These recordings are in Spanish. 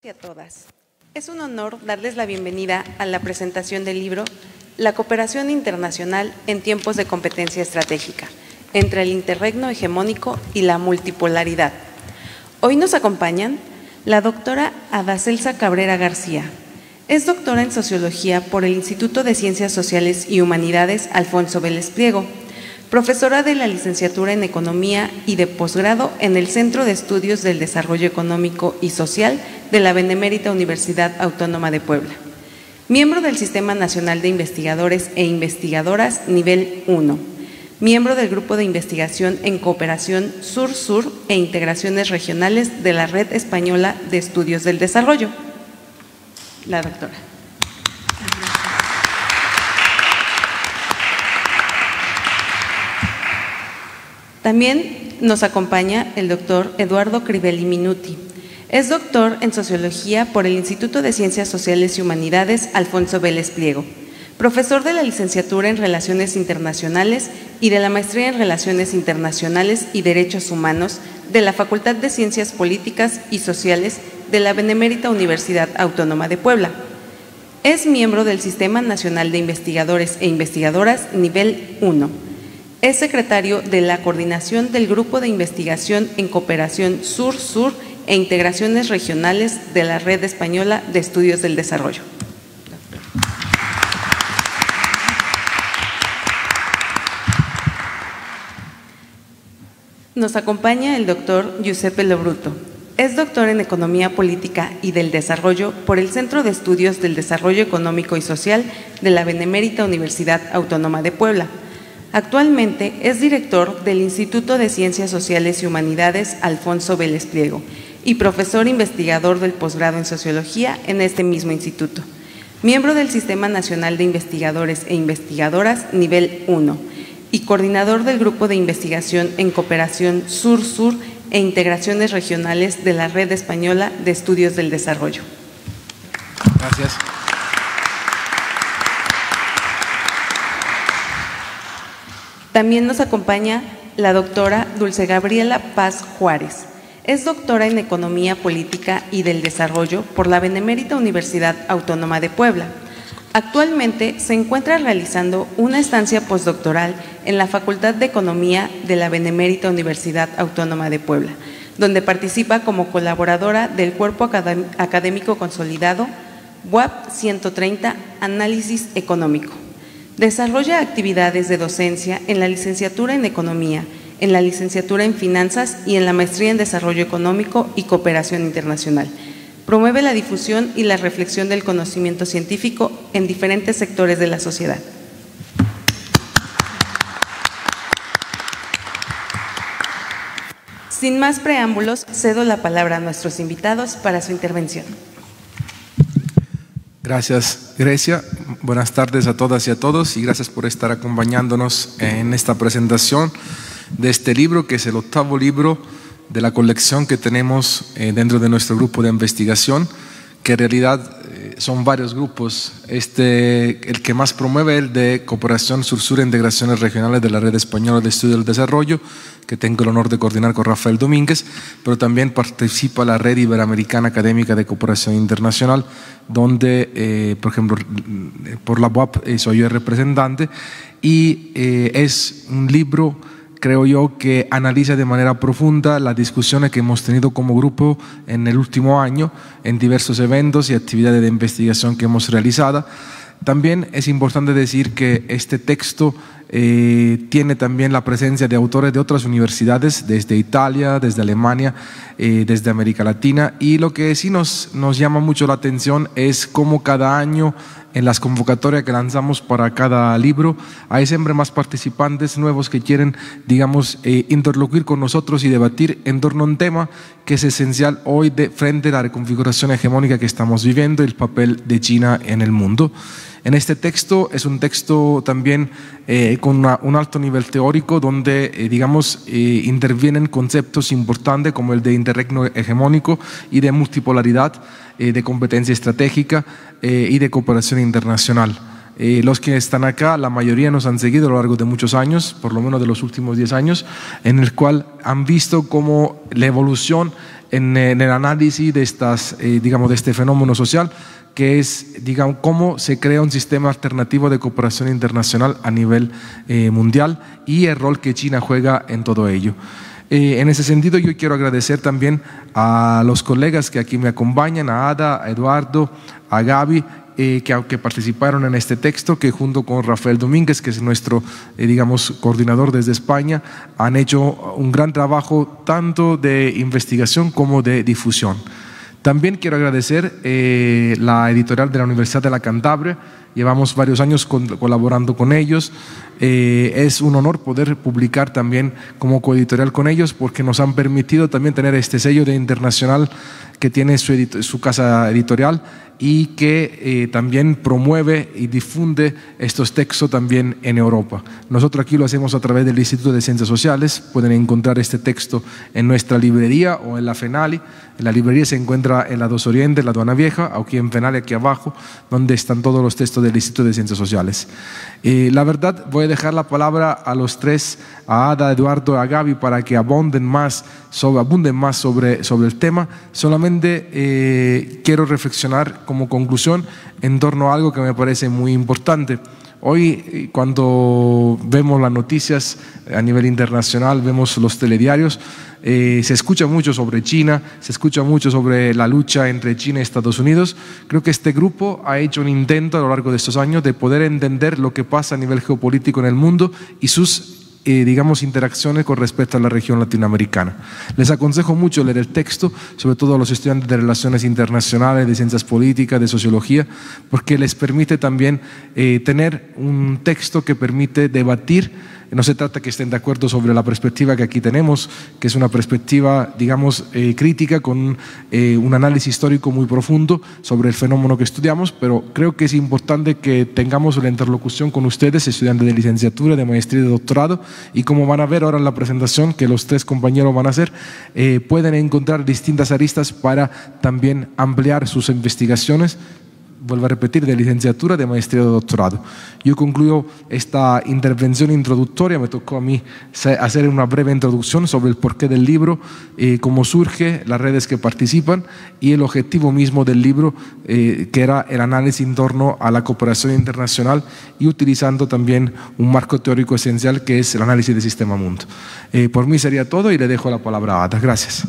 Y a todas. Es un honor darles la bienvenida a la presentación del libro La cooperación internacional en tiempos de competencia estratégica, entre el interregno hegemónico y la multipolaridad. Hoy nos acompañan la doctora Adacelsa Cabrera García. Es doctora en Sociología por el Instituto de Ciencias Sociales y Humanidades Alfonso Vélez Pliego, profesora de la licenciatura en Economía y de posgrado en el Centro de Estudios del Desarrollo Económico y Social de la Benemérita Universidad Autónoma de Puebla. Miembro del Sistema Nacional de Investigadores e Investigadoras Nivel 1. Miembro del Grupo de Investigación en Cooperación Sur-Sur e Integraciones Regionales de la Red Española de Estudios del Desarrollo. La doctora. También nos acompaña el doctor Eduardo Crivelli Minuti. Es doctor en Sociología por el Instituto de Ciencias Sociales y Humanidades Alfonso Vélez Pliego, profesor de la licenciatura en Relaciones Internacionales y de la maestría en Relaciones Internacionales y Derechos Humanos de la Facultad de Ciencias Políticas y Sociales de la Benemérita Universidad Autónoma de Puebla. Es miembro del Sistema Nacional de Investigadores e Investigadoras Nivel 1. Es secretario de la Coordinación del Grupo de Investigación en Cooperación Sur-Sur e Integraciones Regionales de la Red Española de Estudios del Desarrollo. Nos acompaña el doctor Giuseppe Lobruto. Es doctor en Economía Política y del Desarrollo por el Centro de Estudios del Desarrollo Económico y Social de la Benemérita Universidad Autónoma de Puebla. Actualmente es director del Instituto de Ciencias Sociales y Humanidades Alfonso Vélez Pliego y profesor investigador del posgrado en Sociología en este mismo instituto. Miembro del Sistema Nacional de Investigadores e Investigadoras Nivel 1 y coordinador del Grupo de Investigación en Cooperación Sur-Sur e Integraciones Regionales de la Red Española de Estudios del Desarrollo. Gracias. También nos acompaña la doctora Dulce Gabriela Paz Juárez. Es doctora en Economía Política y del Desarrollo por la Benemérita Universidad Autónoma de Puebla. Actualmente se encuentra realizando una estancia postdoctoral en la Facultad de Economía de la Benemérita Universidad Autónoma de Puebla, donde participa como colaboradora del Cuerpo Académico Consolidado WAP 130 Análisis Económico. Desarrolla actividades de docencia en la licenciatura en Economía, en la licenciatura en Finanzas y en la maestría en Desarrollo Económico y Cooperación Internacional. Promueve la difusión y la reflexión del conocimiento científico en diferentes sectores de la sociedad. Sin más preámbulos, cedo la palabra a nuestros invitados para su intervención. Gracias, Grecia. Buenas tardes a todas y a todos y gracias por estar acompañándonos en esta presentación de este libro, que es el octavo libro de la colección que tenemos dentro de nuestro grupo de investigación, que en realidad son varios grupos. El que más promueve es el de Cooperación Sur-Sur e Integraciones Regionales de la Red Española de Estudios del Desarrollo, que tengo el honor de coordinar con Rafael Domínguez, pero también participa la Red Iberoamericana Académica de Cooperación Internacional, donde, por ejemplo, por la UAP soy yo el representante, y es un libro, creo yo, que analiza de manera profunda las discusiones que hemos tenido como grupo en el último año en diversos eventos y actividades de investigación que hemos realizado. También es importante decir que este texto tiene también la presencia de autores de otras universidades, desde Italia, desde Alemania, desde América Latina, y lo que sí nos llama mucho la atención es cómo cada año en las convocatorias que lanzamos para cada libro hay siempre más participantes nuevos que quieren, digamos, interlocuir con nosotros y debatir en torno a un tema que es esencial hoy frente a la reconfiguración hegemónica que estamos viviendo y el papel de China en el mundo. En este texto es un texto también con un alto nivel teórico donde, digamos, intervienen conceptos importantes como el de interregno hegemónico y de multipolaridad, de competencia estratégica y de cooperación internacional. Los que están acá, la mayoría nos han seguido a lo largo de muchos años, por lo menos de los últimos 10 años, en el cual han visto cómo la evolución en el análisis de de este fenómeno social, que es, digamos, cómo se crea un sistema alternativo de cooperación internacional a nivel mundial y el rol que China juega en todo ello. En ese sentido, yo quiero agradecer también a los colegas que aquí me acompañan, a Ada, a Eduardo, a Gaby, que participaron en este texto, que junto con Rafael Domínguez, que es nuestro, digamos, coordinador desde España, han hecho un gran trabajo tanto de investigación como de difusión. También quiero agradecer la editorial de la Universidad de la Cantabria. Llevamos varios años colaborando con ellos. Es un honor poder publicar también como coeditorial con ellos, porque nos han permitido también tener este sello de internacional que tiene su casa editorial y que también promueve y difunde estos textos también en Europa. Nosotros aquí lo hacemos a través del Instituto de Ciencias Sociales. Pueden encontrar este texto en nuestra librería o en la FENALI. En la librería se encuentra en la 2 Oriente, en la Aduana Vieja, aquí en FENALI, aquí abajo, donde están todos los textos del Instituto de Ciencias Sociales. La verdad, voy a dejar la palabra a los tres, a Ada, a Eduardo, a Gaby, para que abunden más sobre el tema. Solamente quiero reflexionar como conclusión en torno a algo que me parece muy importante. Hoy, cuando vemos las noticias a nivel internacional, vemos los telediarios, se escucha mucho sobre China, se escucha mucho sobre la lucha entre China y Estados Unidos. Creo que este grupo ha hecho un intento a lo largo de estos años de poder entender lo que pasa a nivel geopolítico en el mundo y sus digamos, interacciones con respecto a la región latinoamericana. Les aconsejo mucho leer el texto, sobre todo a los estudiantes de Relaciones Internacionales, de Ciencias Políticas, de Sociología, porque les permite también tener un texto que permite debatir. No se trata que estén de acuerdo sobre la perspectiva que aquí tenemos, que es una perspectiva, digamos, crítica, con un análisis histórico muy profundo sobre el fenómeno que estudiamos, pero creo que es importante que tengamos la interlocución con ustedes, estudiantes de licenciatura, de maestría y de doctorado, y como van a ver ahora en la presentación que los tres compañeros van a hacer, pueden encontrar distintas aristas para también ampliar sus investigaciones. Vuelvo a repetir, de licenciatura, de maestría y de doctorado. Yo concluyo esta intervención introductoria. Me tocó a mí hacer una breve introducción sobre el porqué del libro, cómo surge, las redes que participan y el objetivo mismo del libro, que era el análisis en torno a la cooperación internacional y utilizando también un marco teórico esencial que es el análisis del sistema mundo. Por mí sería todo y le dejo la palabra a Ada. Gracias.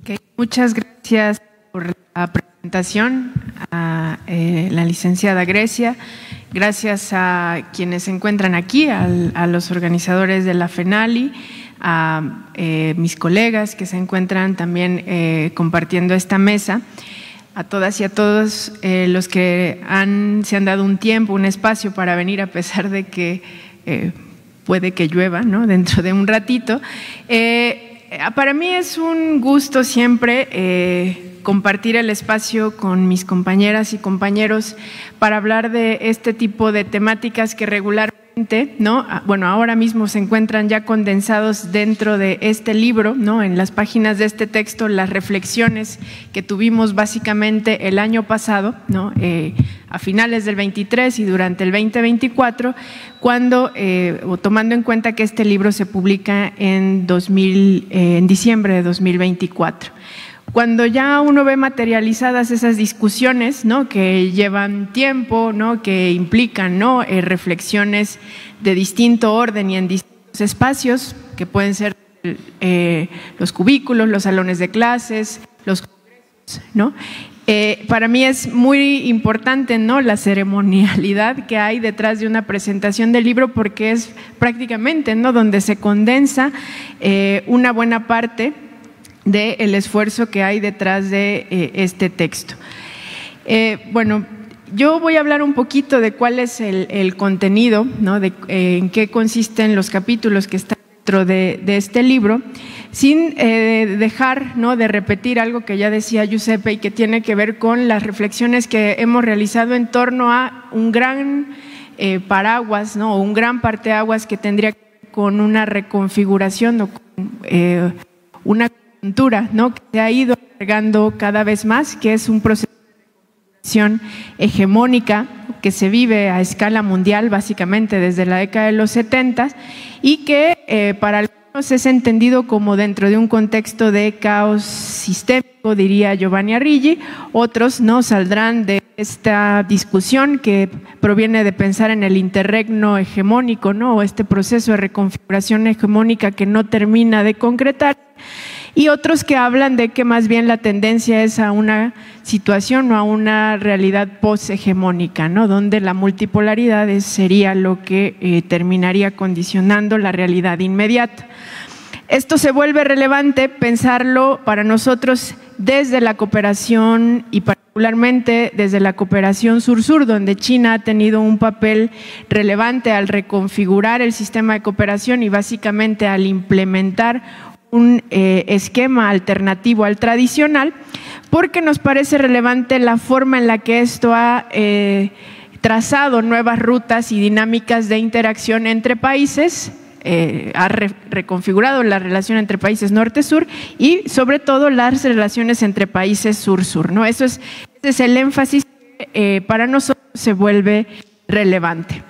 Okay. Muchas gracias por la presentación a la licenciada Grecia. Gracias a quienes se encuentran aquí, a los organizadores de la FENALI, a mis colegas que se encuentran también compartiendo esta mesa, a todas y a todos los que se han dado un tiempo, un espacio para venir a pesar de que puede que llueva, ¿no?, dentro de un ratito. Para mí es un gusto siempre compartir el espacio con mis compañeras y compañeros para hablar de este tipo de temáticas que regularmente, ¿no?, bueno, ahora mismo se encuentran ya condensados dentro de este libro, ¿no?, en las páginas de este texto, las reflexiones que tuvimos básicamente el año pasado, ¿no?, a finales del 23 y durante el 2024, cuando, o tomando en cuenta que este libro se publica en diciembre de 2024. Cuando ya uno ve materializadas esas discusiones, ¿no?, que llevan tiempo, ¿no?, que implican, ¿no?, reflexiones de distinto orden y en distintos espacios, que pueden ser los cubículos, los salones de clases, los congresos, ¿no? Para mí es muy importante, ¿no?, la ceremonialidad que hay detrás de una presentación del libro, porque es prácticamente, ¿no?, donde se condensa una buena parte del esfuerzo que hay detrás de este texto. Bueno, yo voy a hablar un poquito de cuál es el contenido, ¿no?, en qué consisten los capítulos que están dentro de este libro, sin dejar, ¿no?, de repetir algo que ya decía Giuseppe y que tiene que ver con las reflexiones que hemos realizado en torno a un gran paraguas, ¿no?, o un gran parteaguas que tendría que ver con una reconfiguración o con una cultura, ¿no?, que se ha ido alargando cada vez más, que es un proceso de hegemónica que se vive a escala mundial básicamente desde la década de los 70 y que para algunos es entendido como dentro de un contexto de caos sistémico, diría Giovanni Arrighi. Otros no saldrán de esta discusión que proviene de pensar en el interregno hegemónico, ¿no? O este proceso de reconfiguración hegemónica que no termina de concretar. Y otros que hablan de que más bien la tendencia es a una situación o a una realidad poshegemónica, ¿no? Donde la multipolaridad sería lo que terminaría condicionando la realidad inmediata. Esto se vuelve relevante pensarlo para nosotros desde la cooperación y particularmente desde la cooperación sur-sur, donde China ha tenido un papel relevante al reconfigurar el sistema de cooperación y básicamente al implementar un esquema alternativo al tradicional, porque nos parece relevante la forma en la que esto ha trazado nuevas rutas y dinámicas de interacción entre países, ha reconfigurado la relación entre países norte-sur y sobre todo las relaciones entre países sur-sur, ¿no? Ese es el énfasis que para nosotros se vuelve relevante.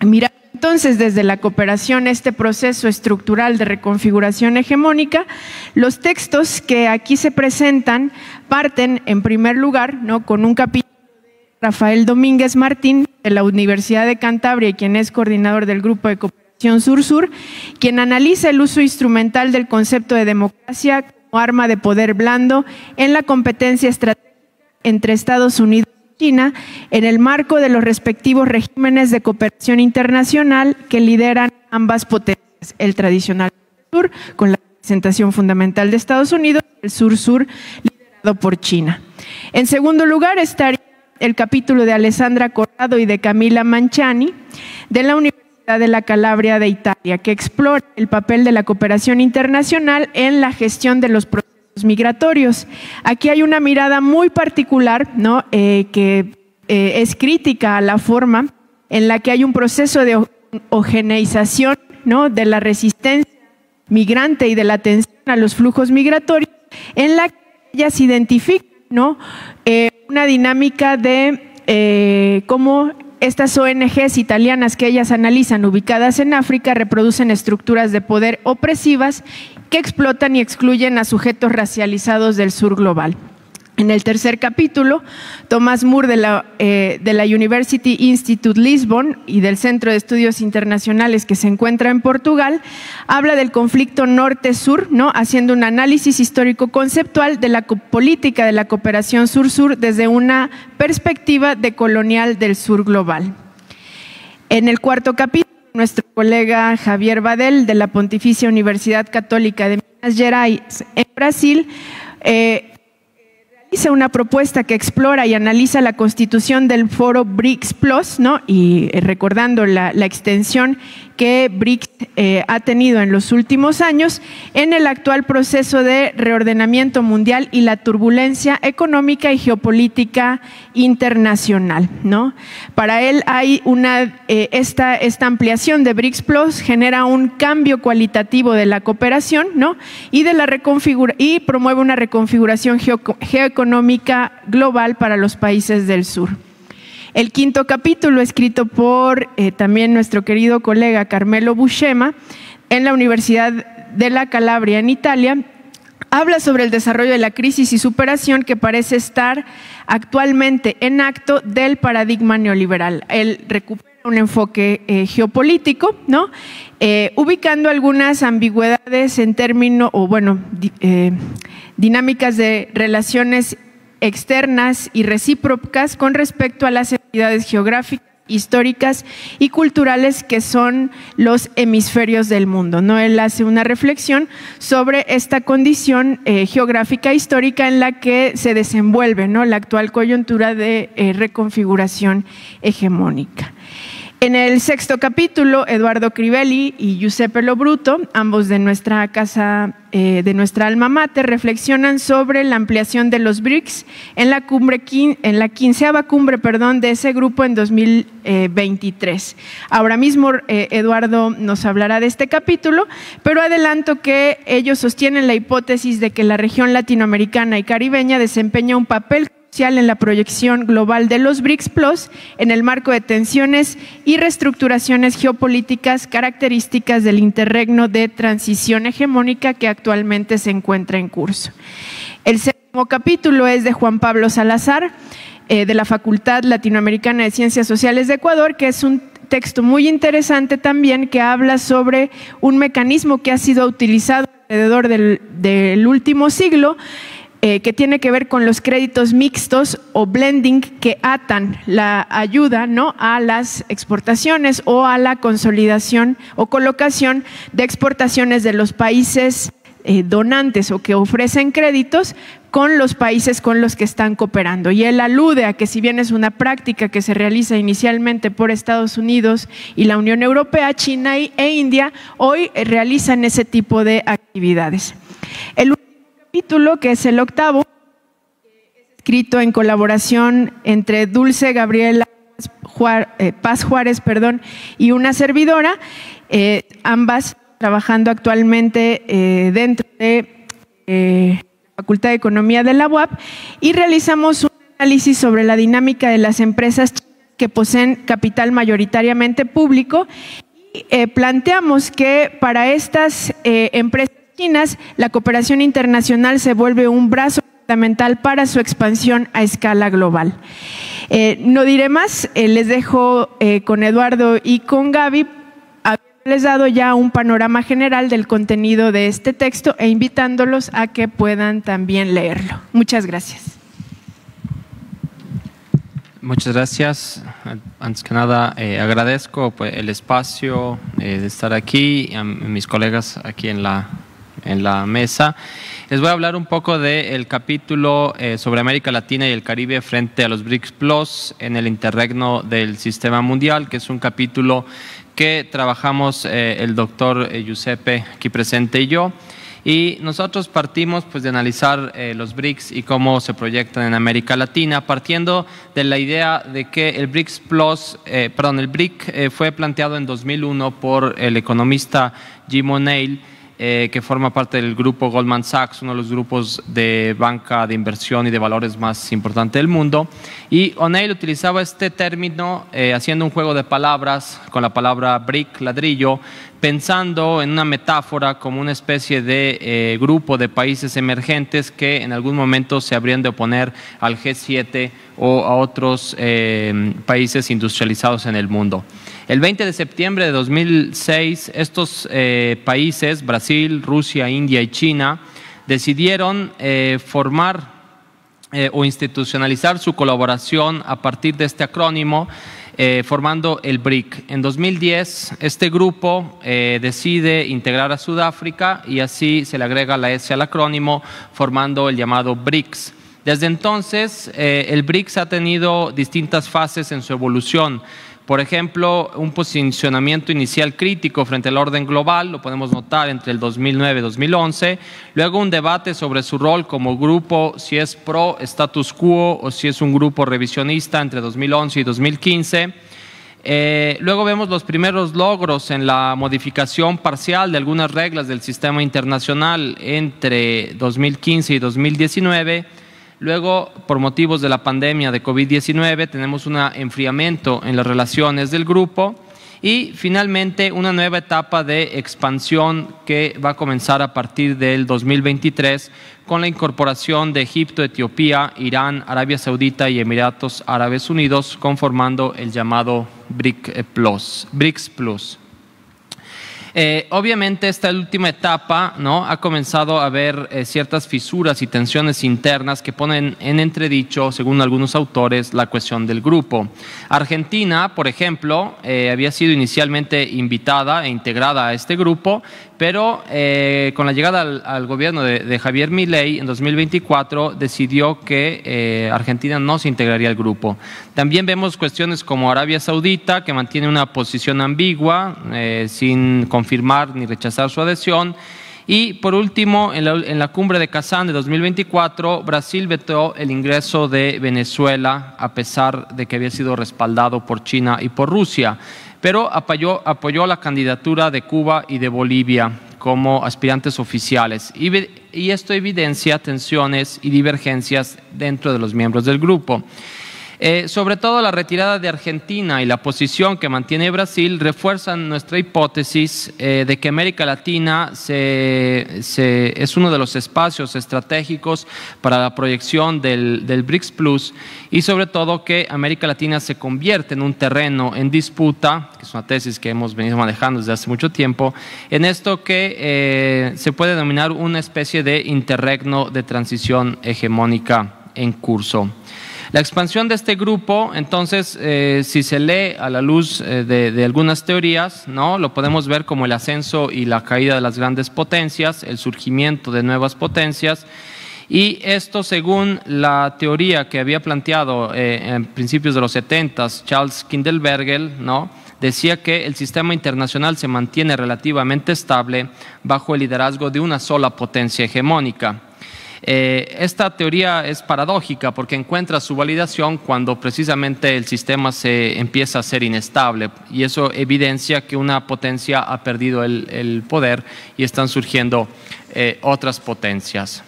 Mira, entonces, desde la cooperación, este proceso estructural de reconfiguración hegemónica, los textos que aquí se presentan parten, en primer lugar, ¿no?, con un capítulo de Rafael Domínguez Martín, de la Universidad de Cantabria, y quien es coordinador del Grupo de Cooperación Sur-Sur, quien analiza el uso instrumental del concepto de democracia como arma de poder blando en la competencia estratégica entre Estados Unidos China en el marco de los respectivos regímenes de cooperación internacional que lideran ambas potencias, el tradicional sur con la representación fundamental de Estados Unidos y el sur-sur liderado por China. En segundo lugar estaría el capítulo de Alessandra Corrado y de Camila Manciani de la Universidad de la Calabria de Italia, que explora el papel de la cooperación internacional en la gestión de los procesos migratorios. Aquí hay una mirada muy particular, ¿no?, que es crítica a la forma en la que hay un proceso de homogeneización, ¿no?, de la resistencia migrante y de la atención a los flujos migratorios, en la que ellas identifican, ¿no?, una dinámica de cómo estas ONGs italianas que ellas analizan, ubicadas en África, reproducen estructuras de poder opresivas que explotan y excluyen a sujetos racializados del sur global. En el tercer capítulo, Thomas Moore de la University Institute Lisbon y del Centro de Estudios Internacionales que se encuentra en Portugal, habla del conflicto norte-sur, ¿no?, haciendo un análisis histórico-conceptual de la política de la cooperación sur-sur desde una perspectiva decolonial del sur global. En el cuarto capítulo, nuestro colega Javier Badel de la Pontificia Universidad Católica de Minas Gerais en Brasil realiza una propuesta que explora y analiza la constitución del foro BRICS Plus, ¿no?, y recordando la extensión que BRICS ha tenido en los últimos años en el actual proceso de reordenamiento mundial y la turbulencia económica y geopolítica internacional, ¿no? Para él hay esta ampliación de BRICS Plus genera un cambio cualitativo de la cooperación, ¿no?, y promueve una reconfiguración geoeconómica global para los países del sur. El quinto capítulo, escrito por también nuestro querido colega Carmelo Buscema en la Universidad de la Calabria en Italia, habla sobre el desarrollo de la crisis y superación que parece estar actualmente en acto del paradigma neoliberal. Él recupera un enfoque geopolítico, ¿no?, ubicando algunas ambigüedades en términos, dinámicas de relaciones externas y recíprocas con respecto a las entidades geográficas, históricas y culturales que son los hemisferios del mundo, ¿no? Él hace una reflexión sobre esta condición geográfica histórica en la que se desenvuelve, ¿no?, la actual coyuntura de reconfiguración hegemónica. En el sexto capítulo, Eduardo Crivelli y Giuseppe Lobruto, ambos de nuestra casa, de nuestra alma mater, reflexionan sobre la ampliación de los BRICS en la 15ª cumbre de ese grupo en 2023. Ahora mismo Eduardo nos hablará de este capítulo, pero adelanto que ellos sostienen la hipótesis de que la región latinoamericana y caribeña desempeña un papel crucial en la proyección global de los BRICS Plus en el marco de tensiones y reestructuraciones geopolíticas características del interregno de transición hegemónica que actualmente se encuentra en curso. El séptimo capítulo es de Juan Pablo Salazar, de la Facultad Latinoamericana de Ciencias Sociales de Ecuador, que es un texto muy interesante también que habla sobre un mecanismo que ha sido utilizado alrededor del último siglo, que tiene que ver con los créditos mixtos o blending que atan la ayuda, ¿no?, a las exportaciones o a la consolidación o colocación de exportaciones de los países donantes o que ofrecen créditos con los países con los que están cooperando. Y él alude a que si bien es una práctica que se realiza inicialmente por Estados Unidos y la Unión Europea, China e India hoy realizan ese tipo de actividades. El último capítulo, que es el octavo, es escrito en colaboración entre Dulce Gabriela Paz Juárez, y una servidora, ambas trabajando actualmente dentro de la Facultad de Economía de la UAP, y realizamos un análisis sobre la dinámica de las empresas que poseen capital mayoritariamente público y planteamos que para estas empresas chinas la cooperación internacional se vuelve un brazo fundamental para su expansión a escala global. No diré más, les dejo con Eduardo y con Gaby. Les he dado ya un panorama general del contenido de este texto e invitándolos a que puedan también leerlo. Muchas gracias. Muchas gracias. Antes que nada, agradezco pues, el espacio de estar aquí, a mis colegas aquí en la mesa. Les voy a hablar un poco del capítulo sobre América Latina y el Caribe frente a los BRICS Plus en el interregno del sistema mundial, que es un capítulo que trabajamos el doctor Giuseppe aquí presente y yo. Y nosotros partimos pues, de analizar los BRICS y cómo se proyectan en América Latina, partiendo de la idea de que el BRICS Plus, el BRIC fue planteado en 2001 por el economista Jim O'Neill, que forma parte del grupo Goldman Sachs, uno de los grupos de banca de inversión y de valores más importante del mundo. Y O'Neill utilizaba este término haciendo un juego de palabras con la palabra brick, ladrillo, pensando en una metáfora como una especie de grupo de países emergentes que en algún momento se habrían de oponer al G7 o a otros países industrializados en el mundo. El 20 de septiembre de 2006, estos países, Brasil, Rusia, India y China, decidieron formar o institucionalizar su colaboración a partir de este acrónimo, formando el BRIC. En 2010, este grupo decide integrar a Sudáfrica y así se le agrega la S al acrónimo, formando el llamado BRICS. Desde entonces, el BRICS ha tenido distintas fases en su evolución. Por ejemplo, un posicionamiento inicial crítico frente al orden global, lo podemos notar entre el 2009 y 2011. Luego un debate sobre su rol como grupo, si es pro status quo o si es un grupo revisionista entre 2011 y 2015. Luego vemos los primeros logros en la modificación parcial de algunas reglas del sistema internacional entre 2015 y 2019. Luego, por motivos de la pandemia de COVID-19, tenemos un enfriamiento en las relaciones del grupo y finalmente una nueva etapa de expansión que va a comenzar a partir del 2023 con la incorporación de Egipto, Etiopía, Irán, Arabia Saudita y Emiratos Árabes Unidos, conformando el llamado BRICS Plus. Obviamente esta última etapa, ¿no?, ha comenzado a haber ciertas fisuras y tensiones internas que ponen en entredicho, según algunos autores, la cohesión del grupo. Argentina, por ejemplo, había sido inicialmente invitada e integrada a este grupo, pero con la llegada al gobierno de Javier Milei en 2024 decidió que Argentina no se integraría al grupo. También vemos cuestiones como Arabia Saudita, que mantiene una posición ambigua, sin confirmar ni rechazar su adhesión. Y por último, en la cumbre de Kazán de 2024, Brasil vetó el ingreso de Venezuela a pesar de que había sido respaldado por China y por Rusia, pero apoyó la candidatura de Cuba y de Bolivia. como aspirantes oficiales. Y esto evidencia tensiones y divergencias dentro de los miembros del grupo. Sobre todo la retirada de Argentina y la posición que mantiene Brasil refuerzan nuestra hipótesis de que América Latina es uno de los espacios estratégicos para la proyección del BRICS Plus, y sobre todo que América Latina se convierte en un terreno en disputa, que es una tesis que hemos venido manejando desde hace mucho tiempo, en esto que se puede denominar una especie de interregno de transición hegemónica en curso. La expansión de este grupo, entonces, si se lee a la luz de algunas teorías, ¿no?, lo podemos ver como el ascenso y la caída de las grandes potencias, el surgimiento de nuevas potencias, y esto según la teoría que había planteado en principios de los 70s Charles Kindleberger, ¿no?, decía que el sistema internacional se mantiene relativamente estable bajo el liderazgo de una sola potencia hegemónica. Esta teoría es paradójica porque encuentra su validación cuando precisamente el sistema se empieza a ser inestable, y eso evidencia que una potencia ha perdido el poder y están surgiendo otras potencias.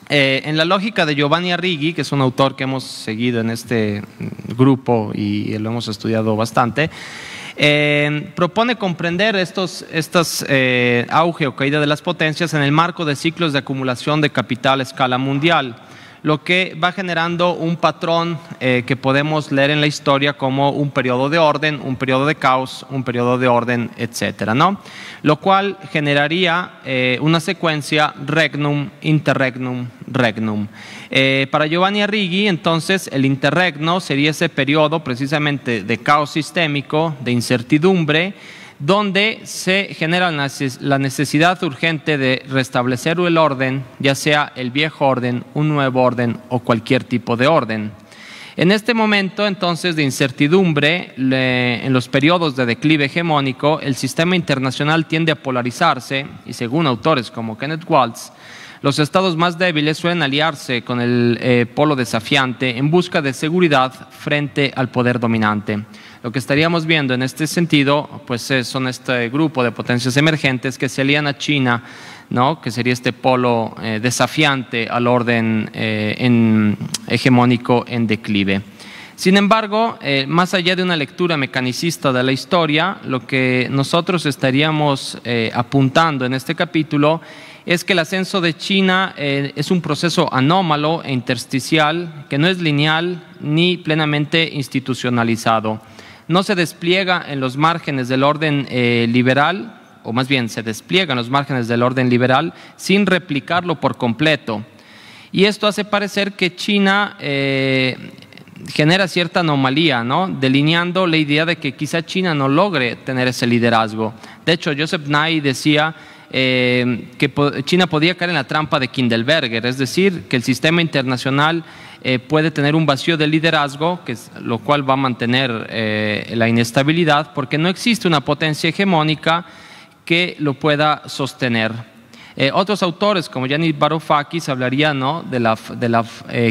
En la lógica de Giovanni Arrighi, que es un autor que hemos seguido en este grupo y lo hemos estudiado bastante, propone comprender estos auge o caída de las potencias en el marco de ciclos de acumulación de capital a escala mundial, lo que va generando un patrón que podemos leer en la historia como un periodo de orden, un periodo de caos, un periodo de orden, etcétera, ¿no? Lo cual generaría una secuencia regnum, interregnum, regnum. Para Giovanni Arrighi, entonces, el interregno sería ese periodo precisamente de caos sistémico, de incertidumbre, donde se genera la necesidad urgente de restablecer el orden, ya sea el viejo orden, un nuevo orden o cualquier tipo de orden. En este momento, entonces, de incertidumbre, en los periodos de declive hegemónico, el sistema internacional tiende a polarizarse, y según autores como Kenneth Waltz, los estados más débiles suelen aliarse con el polo desafiante en busca de seguridad frente al poder dominante. Lo que estaríamos viendo en este sentido, pues son este grupo de potencias emergentes que se alían a China, ¿no?, que sería este polo desafiante al orden hegemónico en declive. Sin embargo, más allá de una lectura mecanicista de la historia, lo que nosotros estaríamos apuntando en este capítulo es que el ascenso de China es un proceso anómalo e intersticial que no es lineal ni plenamente institucionalizado. No se despliega en los márgenes del orden liberal, o más bien se despliega en los márgenes del orden liberal sin replicarlo por completo. Y esto hace parecer que China genera cierta anomalía, ¿no?, delineando la idea de que quizá China no logre tener ese liderazgo. De hecho, Joseph Nye decía que China podía caer en la trampa de Kindleberger, es decir, que el sistema internacional puede tener un vacío de liderazgo, lo cual va a mantener la inestabilidad, porque no existe una potencia hegemónica que lo pueda sostener. Otros autores como Yanis Varoufakis hablarían, ¿no?, de la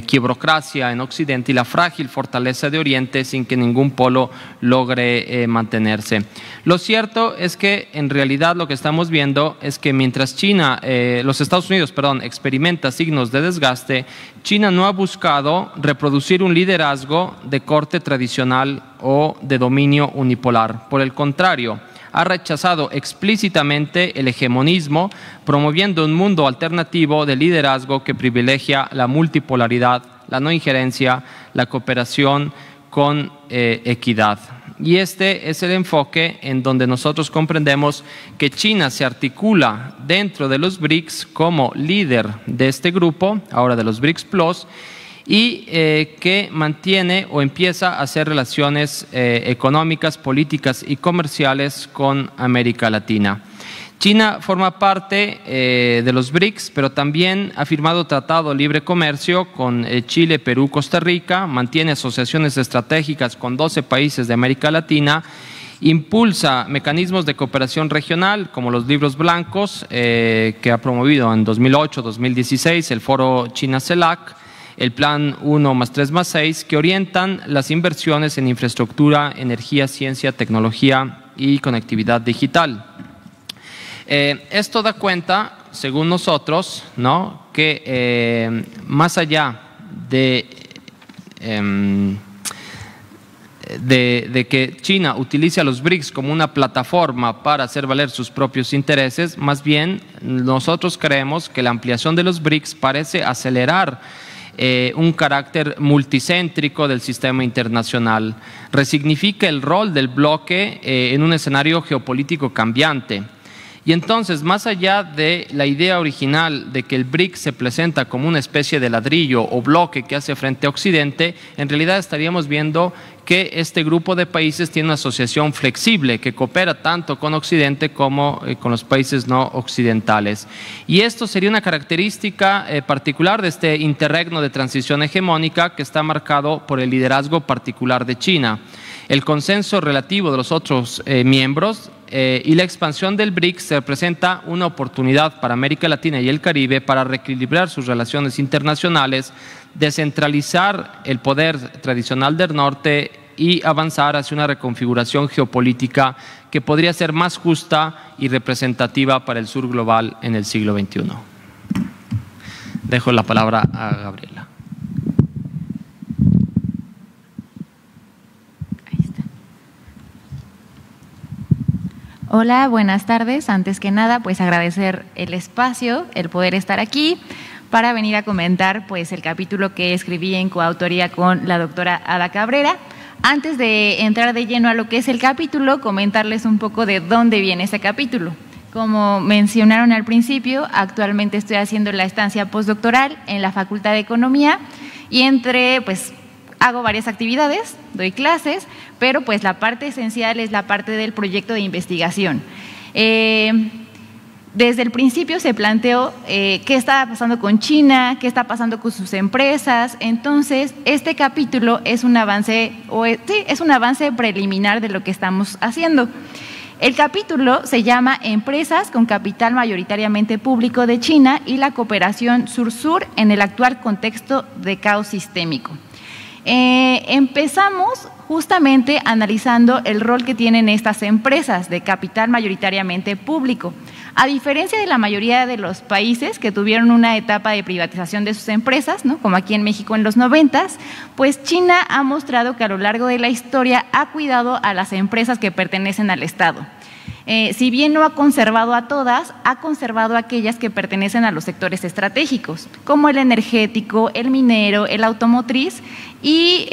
quiebrocracia en Occidente y la frágil fortaleza de Oriente sin que ningún polo logre mantenerse. Lo cierto es que en realidad lo que estamos viendo es que mientras los Estados Unidos, experimenta signos de desgaste, China no ha buscado reproducir un liderazgo de corte tradicional o de dominio unipolar. Por el contrario, ha rechazado explícitamente el hegemonismo, promoviendo un mundo alternativo de liderazgo que privilegia la multipolaridad, la no injerencia, la cooperación con equidad. Y este es el enfoque en donde nosotros comprendemos que China se articula dentro de los BRICS como líder de este grupo, ahora de los BRICS Plus, y que mantiene o empieza a hacer relaciones económicas, políticas y comerciales con América Latina. China forma parte de los BRICS, pero también ha firmado tratado de libre comercio con Chile, Perú, Costa Rica, mantiene asociaciones estratégicas con 12 países de América Latina, impulsa mecanismos de cooperación regional como los libros blancos que ha promovido en 2008-2016 el foro China-CELAC, el Plan 1+3+6, que orientan las inversiones en infraestructura, energía, ciencia, tecnología y conectividad digital. Esto da cuenta, según nosotros, ¿no?, que más allá de que China utilice a los BRICS como una plataforma para hacer valer sus propios intereses, más bien nosotros creemos que la ampliación de los BRICS parece acelerar un carácter multicéntrico del sistema internacional, resignifica el rol del bloque en un escenario geopolítico cambiante. Y entonces, más allá de la idea original de que el BRICS se presenta como una especie de ladrillo o bloque que hace frente a Occidente, en realidad estaríamos viendo que este grupo de países tiene una asociación flexible que coopera tanto con Occidente como con los países no occidentales. Y esto sería una característica particular de este interregno de transición hegemónica que está marcado por el liderazgo particular de China. El consenso relativo de los otros miembros y la expansión del BRICS representa una oportunidad para América Latina y el Caribe para reequilibrar sus relaciones internacionales, descentralizar el poder tradicional del norte y avanzar hacia una reconfiguración geopolítica que podría ser más justa y representativa para el sur global en el siglo XXI. Dejo la palabra a Gabriela. Hola, buenas tardes. Antes que nada, pues agradecer el espacio, el poder estar aquí para venir a comentar pues el capítulo que escribí en coautoría con la doctora Ada Cabrera. Antes de entrar de lleno a lo que es el capítulo, comentarles un poco de dónde viene ese capítulo. Como mencionaron al principio, actualmente estoy haciendo la estancia postdoctoral en la Facultad de Economía y hago varias actividades, doy clases, pero pues la parte esencial es la parte del proyecto de investigación. Desde el principio se planteó qué estaba pasando con China, qué está pasando con sus empresas. Entonces, este capítulo es un avance, es un avance preliminar de lo que estamos haciendo. El capítulo se llama Empresas con capital mayoritariamente público de China y la cooperación sur-sur en el actual contexto de caos sistémico. Empezamos justamente analizando el rol que tienen estas empresas de capital mayoritariamente público. A diferencia de la mayoría de los países que tuvieron una etapa de privatización de sus empresas, ¿no?, como aquí en México en los 90s, pues China ha mostrado que a lo largo de la historia ha cuidado a las empresas que pertenecen al Estado. Si bien no ha conservado a todas, ha conservado a aquellas que pertenecen a los sectores estratégicos, como el energético, el minero, el automotriz, y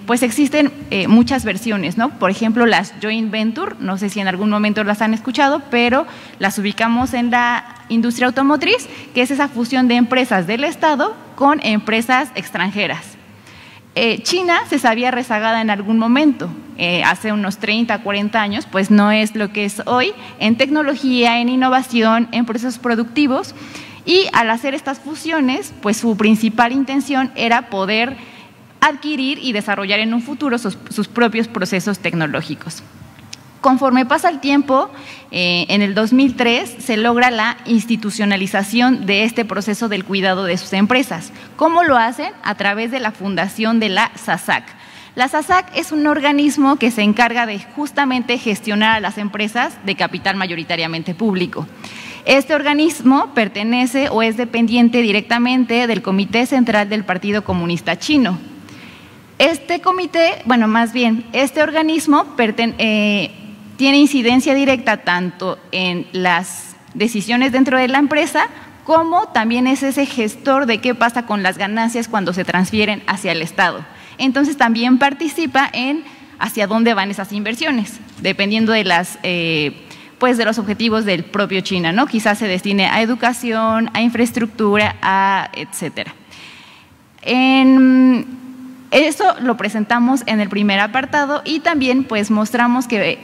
pues existen muchas versiones, ¿no? Por ejemplo, las joint venture, no sé si en algún momento las han escuchado, pero las ubicamos en la industria automotriz, que es esa fusión de empresas del Estado con empresas extranjeras. China se sabía rezagada en algún momento, hace unos 30, 40 años, pues no es lo que es hoy en tecnología, en innovación, en procesos productivos, y al hacer estas fusiones, pues su principal intención era poder adquirir y desarrollar en un futuro sus propios procesos tecnológicos. Conforme pasa el tiempo, en el 2003 se logra la institucionalización de este proceso del cuidado de sus empresas. ¿Cómo lo hacen? A través de la fundación de la SASAC. La SASAC es un organismo que se encarga de justamente gestionar a las empresas de capital mayoritariamente público. Este organismo pertenece o es dependiente directamente del Comité Central del Partido Comunista Chino. Este comité, este organismo tiene incidencia directa tanto en las decisiones dentro de la empresa, como también es ese gestor de qué pasa con las ganancias cuando se transfieren hacia el Estado. Entonces también participa en hacia dónde van esas inversiones, dependiendo de de los objetivos del propio China, ¿no? Quizás se destine a educación, a infraestructura, etcétera. Eso lo presentamos en el primer apartado y también pues mostramos que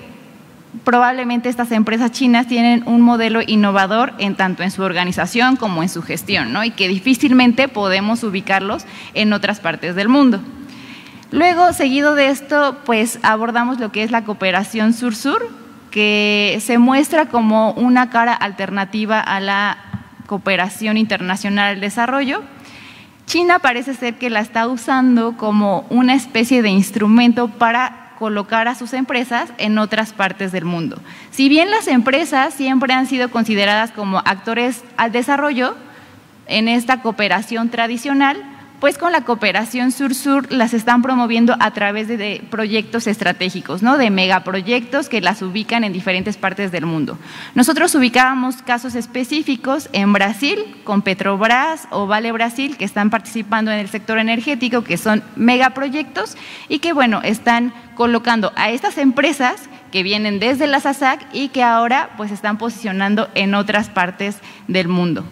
probablemente estas empresas chinas tienen un modelo innovador tanto en su organización como en su gestión, ¿no? Y que difícilmente podemos ubicarlos en otras partes del mundo. Luego, seguido de esto, pues abordamos lo que es la cooperación sur-sur, que se muestra como una cara alternativa a la cooperación internacional al desarrollo. China parece ser que la está usando como una especie de instrumento para colocar a sus empresas en otras partes del mundo. Si bien las empresas siempre han sido consideradas como actores al desarrollo en esta cooperación tradicional, pues con la cooperación sur-sur las están promoviendo a través de proyectos estratégicos, ¿no? De megaproyectos que las ubican en diferentes partes del mundo. Nosotros ubicábamos casos específicos en Brasil, con Petrobras o Vale Brasil, que están participando en el sector energético, que son megaproyectos y que, bueno, están colocando a estas empresas que vienen desde la SASAC y que ahora pues están posicionando en otras partes del mundo.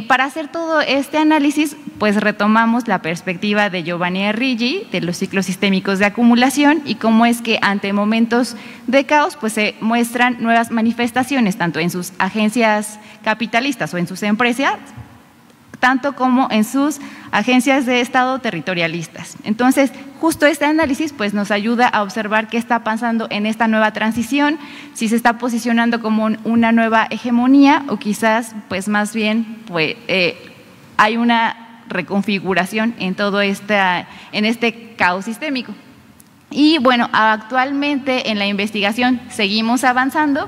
Para hacer todo este análisis, pues retomamos la perspectiva de Giovanni Arrighi de los ciclos sistémicos de acumulación y cómo es que ante momentos de caos pues se muestran nuevas manifestaciones, tanto en sus agencias capitalistas o en sus empresas, tanto como en sus agencias de Estado territorialistas. Entonces, justo este análisis pues, nos ayuda a observar qué está pasando en esta nueva transición, si se está posicionando como una nueva hegemonía o quizás, pues más bien, pues, hay una reconfiguración en todo en este caos sistémico. Y bueno, actualmente en la investigación seguimos avanzando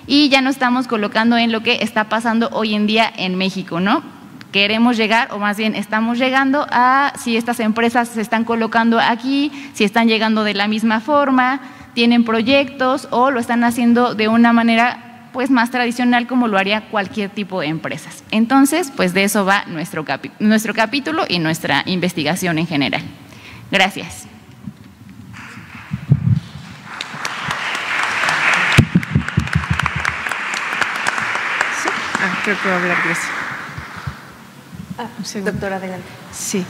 y ya nos estamos colocando en lo que está pasando hoy en día en México, ¿no? Queremos llegar, o más bien estamos llegando a si estas empresas se están colocando aquí, si están llegando de la misma forma, tienen proyectos o lo están haciendo de una manera pues más tradicional como lo haría cualquier tipo de empresas. Entonces, pues de eso va nuestro capítulo y nuestra investigación en general. Gracias. Creo que va a hablar Grecia. Doctora, adelante. Sí,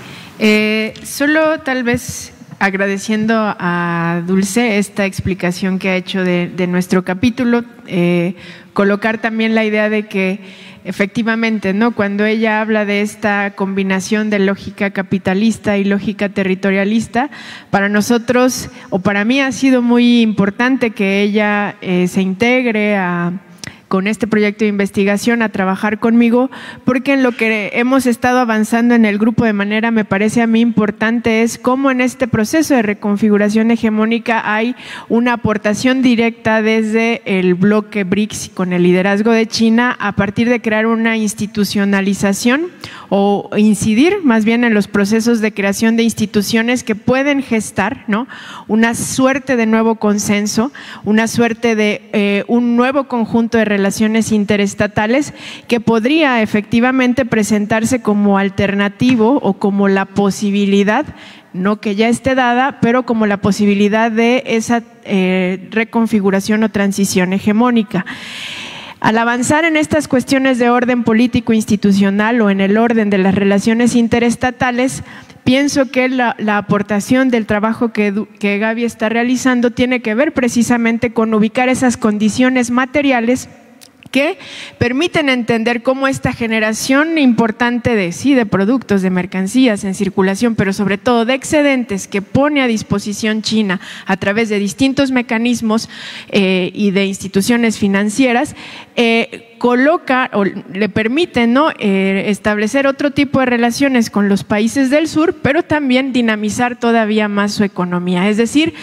solo tal vez agradeciendo a Dulce esta explicación que ha hecho de nuestro capítulo, colocar también la idea de que efectivamente, ¿no? Cuando ella habla de esta combinación de lógica capitalista y lógica territorialista, para nosotros o para mí ha sido muy importante que ella se integre con este proyecto de investigación a trabajar conmigo, porque en lo que hemos estado avanzando en el grupo de manera, me parece a mí importante, es cómo en este proceso de reconfiguración hegemónica hay una aportación directa desde el bloque BRICS con el liderazgo de China a partir de crear una institucionalización o incidir más bien en los procesos de creación de instituciones que pueden gestar, ¿no? Una suerte de nuevo consenso, una suerte de un nuevo conjunto de relaciones interestatales que podría efectivamente presentarse como alternativo o como la posibilidad, no que ya esté dada, pero como la posibilidad de esa reconfiguración o transición hegemónica. Al avanzar en estas cuestiones de orden político institucional o en el orden de las relaciones interestatales, pienso que la aportación del trabajo que Gaby está realizando tiene que ver precisamente con ubicar esas condiciones materiales que permiten entender cómo esta generación importante de productos, de mercancías en circulación, pero sobre todo de excedentes que pone a disposición China a través de distintos mecanismos y de instituciones financieras, coloca o le permite, ¿no? Establecer otro tipo de relaciones con los países del sur, pero también dinamizar todavía más su economía. Es decir,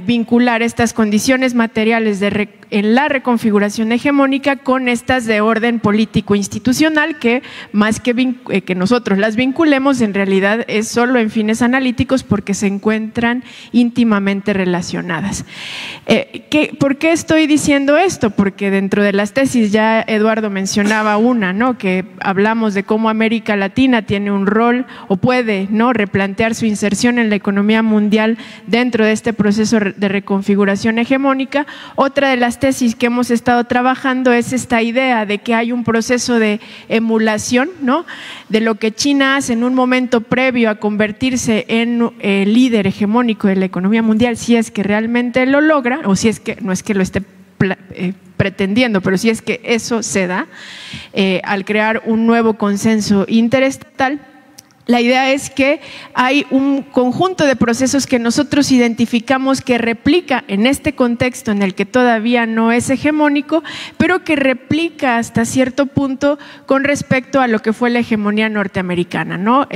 vincular estas condiciones materiales en la reconfiguración hegemónica con estas de orden político institucional que más que nosotros las vinculemos, en realidad es solo en fines analíticos porque se encuentran íntimamente relacionadas. ¿Por qué estoy diciendo esto? Porque dentro de las tesis ya Eduardo mencionaba una, ¿no? Que hablamos de cómo América Latina tiene un rol o puede, ¿no? replantear su inserción en la economía mundial dentro de este proceso de reconfiguración hegemónica. Otra de las tesis que hemos estado trabajando es esta idea de que hay un proceso de emulación, ¿no? de lo que China hace en un momento previo a convertirse en líder hegemónico de la economía mundial, si es que realmente lo logra, o si es que no es que lo esté pretendiendo, pero si es que eso se da al crear un nuevo consenso interestatal. La idea es que hay un conjunto de procesos que nosotros identificamos que replica en este contexto en el que todavía no es hegemónico, pero que replica hasta cierto punto con respecto a lo que fue la hegemonía norteamericana, ¿no?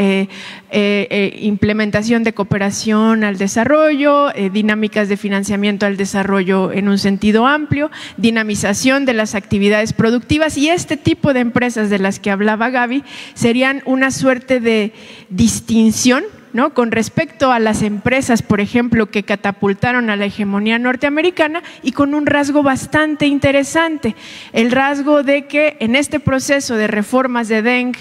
Implementación de cooperación al desarrollo, dinámicas de financiamiento al desarrollo en un sentido amplio, dinamización de las actividades productivas, y este tipo de empresas de las que hablaba Gaby serían una suerte de distinción, ¿no?, con respecto a las empresas, por ejemplo, que catapultaron a la hegemonía norteamericana, y con un rasgo bastante interesante, el rasgo de que en este proceso de reformas de Deng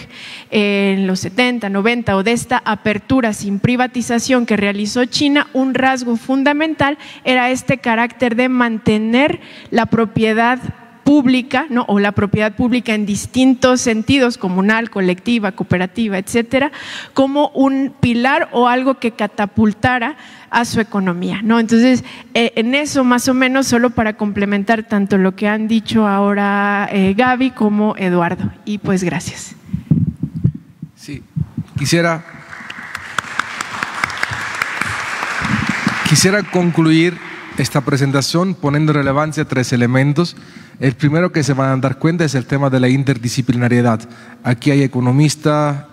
en los 70, 90, o de esta apertura sin privatización que realizó China, un rasgo fundamental era este carácter de mantener la propiedad pública, ¿no?, o la propiedad pública en distintos sentidos, comunal, colectiva, cooperativa, etcétera, como un pilar o algo que catapultara a su economía, ¿no? Entonces, en eso más o menos, solo para complementar tanto lo que han dicho ahora Gaby como Eduardo, y pues gracias. Sí, quisiera concluir esta presentación poniendo en relevancia 3 elementos. El primero que se van a dar cuenta es el tema de la interdisciplinariedad. Aquí hay economistas,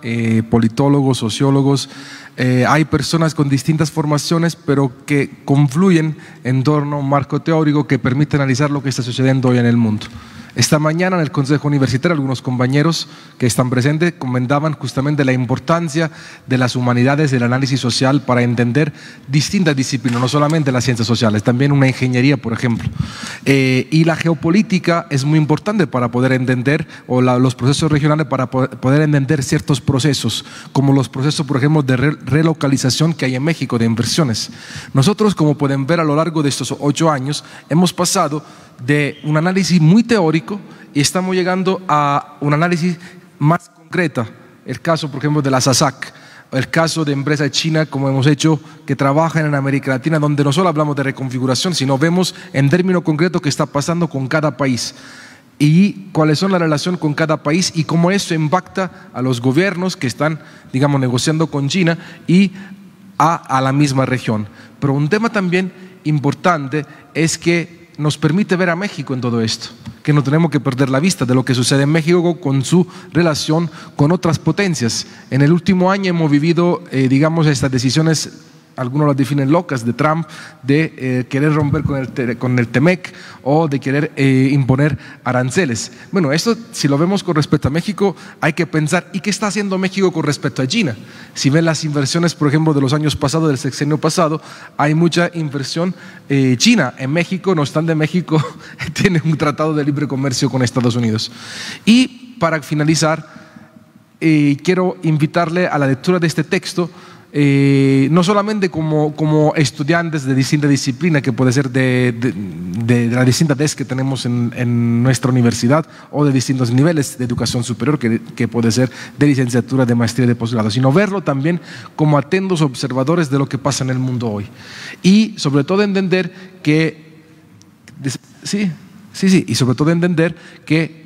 politólogos, sociólogos, hay personas con distintas formaciones, pero que confluyen en torno a un marco teórico que permite analizar lo que está sucediendo hoy en el mundo. Esta mañana en el Consejo Universitario algunos compañeros que están presentes comentaban justamente la importancia de las humanidades, del análisis social para entender distintas disciplinas, no solamente las ciencias sociales, también una ingeniería, por ejemplo. Y la geopolítica es muy importante para poder entender, o los procesos regionales para poder entender ciertos procesos, como los procesos, por ejemplo, de relocalización que hay en México, de inversiones. Nosotros, como pueden ver a lo largo de estos 8 años, hemos pasado de un análisis muy teórico y estamos llegando a un análisis más concreto. El caso, por ejemplo, de la SASAC, el caso de empresas chinas, como hemos hecho, que trabajan en América Latina, donde no solo hablamos de reconfiguración, sino vemos en términos concretos qué está pasando con cada país y cuáles son las relaciones con cada país y cómo eso impacta a los gobiernos que están, digamos, negociando con China y a la misma región. Pero un tema también importante es que nos permite ver a México en todo esto, que no tenemos que perder la vista de lo que sucede en México con su relación con otras potencias. En el último año hemos vivido, digamos, estas decisiones, algunos las definen locas, de Trump, de querer romper con el TEMEC o de querer imponer aranceles. Bueno, esto, si lo vemos con respecto a México, hay que pensar, ¿y qué está haciendo México con respecto a China? Si ven las inversiones, por ejemplo, de los años pasados, del sexenio pasado, hay mucha inversión china en México, no obstante México tiene un tratado de libre comercio con Estados Unidos. Y para finalizar, quiero invitarle a la lectura de este texto, no solamente como estudiantes de distintas disciplinas, que puede ser de las distintas DES que tenemos en nuestra universidad, o de distintos niveles de educación superior, que puede ser de licenciatura, de maestría, de posgrado, sino verlo también como atentos observadores de lo que pasa en el mundo hoy. Y sobre todo entender que y sobre todo entender que